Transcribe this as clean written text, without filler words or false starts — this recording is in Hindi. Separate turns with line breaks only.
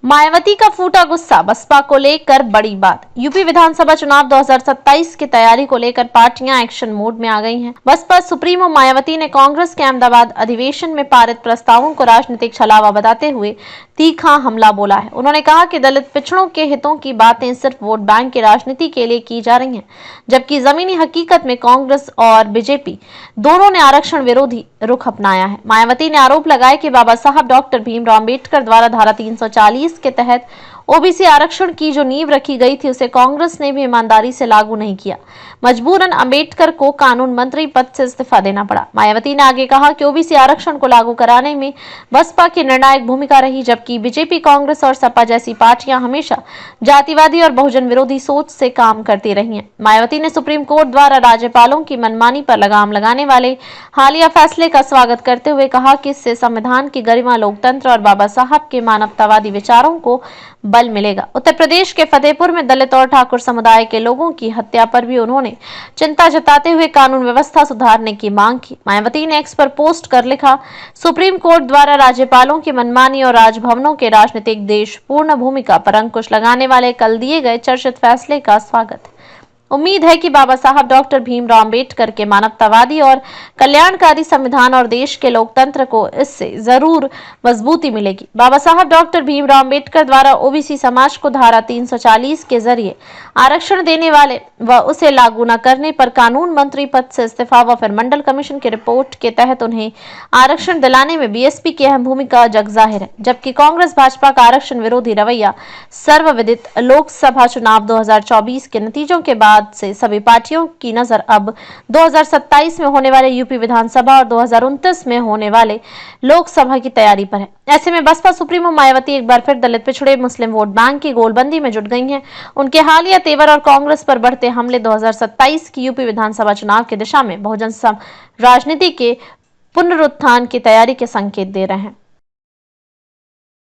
मायावती का फूटा गुस्सा, बसपा को लेकर बड़ी बात। यूपी विधानसभा चुनाव 2027 की तैयारी को लेकर पार्टियां एक्शन मोड में आ गई हैं। बसपा सुप्रीमो मायावती ने कांग्रेस के अहमदाबाद अधिवेशन में पारित प्रस्तावों को राजनीतिक छलावा बताते हुए तीखा हमला बोला है। उन्होंने कहा कि दलित पिछड़ों के हितों की बातें सिर्फ वोट बैंक की राजनीति के लिए की जा रही हैं, जबकि जमीनी हकीकत में कांग्रेस और बीजेपी दोनों ने आरक्षण विरोधी रुख अपनाया है। मायावती ने आरोप लगाया कि बाबा साहब डॉक्टर भीमराव अम्बेडकर द्वारा धारा 340 के तहत ओबीसी आरक्षण की जो नींव रखी गई थी उसे कांग्रेस ने भी ईमानदारी से लागू नहीं किया। मजबूरन अम्बेडकर को कानून मंत्री पद से इस्तीफा देना पड़ा। मायावती ने आगे कहा कि ओबीसी आरक्षण को लागू कराने में बसपा की निर्णायक भूमिका रही, जबकि बीजेपी, कांग्रेस और सपा जैसी पार्टियां हमेशा जातिवादी और बहुजन विरोधी सोच से काम करती रही हैं। मायावती ने सुप्रीम कोर्ट द्वारा राज्यपालों की मनमानी पर लगाम लगाने वाले हालिया फैसले का स्वागत करते हुए कहा कि इससे संविधान की गरिमा, लोकतंत्र और बाबा साहब के मानवतावादी विचारों को बल मिलेगा। उत्तर प्रदेश के फतेहपुर में दलित और ठाकुर समुदाय के लोगों की हत्या पर भी उन्होंने चिंता जताते हुए कानून व्यवस्था सुधारने की मांग की। मायावती ने एक्स पर पोस्ट कर लिखा, सुप्रीम कोर्ट द्वारा राज्यपालों की मनमानी और राजभवनों के राजनीतिक देशपूर्ण भूमिका पर अंकुश लगाने वाले कल दिए गए चर्चित फैसले का स्वागत। उम्मीद है कि बाबा साहब डॉक्टर भीमराव अम्बेडकर के मानवतावादी और कल्याणकारी संविधान और देश के लोकतंत्र को इससे जरूर मजबूती मिलेगी। बाबा साहब डॉक्टर भीमराव अम्बेडकर द्वारा ओबीसी समाज को धारा 340 के जरिए आरक्षण देने वाले व उसे लागू न करने पर कानून मंत्री पद से इस्तीफा व फिर मंडल कमीशन की रिपोर्ट के तहत उन्हें आरक्षण दिलाने में बीएसपी की अहम भूमिका जग जाहिर है, जबकि कांग्रेस भाजपा का आरक्षण विरोधी रवैया सर्वविदित। लोकसभा चुनाव 2024 के नतीजों के बाद से सभी पार्टियों की नजर अब 2027 में होने वाले यूपी विधानसभा और 2029 में होने वाले लोकसभा की तैयारी पर है। ऐसे में बसपा सुप्रीमो मायावती एक बार फिर दलित पिछड़े मुस्लिम वोट बैंक की गोलबंदी में जुट गई हैं। उनके हालिया तेवर और कांग्रेस पर बढ़ते हमले 2027 की यूपी विधानसभा चुनाव की दिशा में बहुजन राजनीति के पुनरुत्थान की तैयारी के संकेत दे रहे हैं।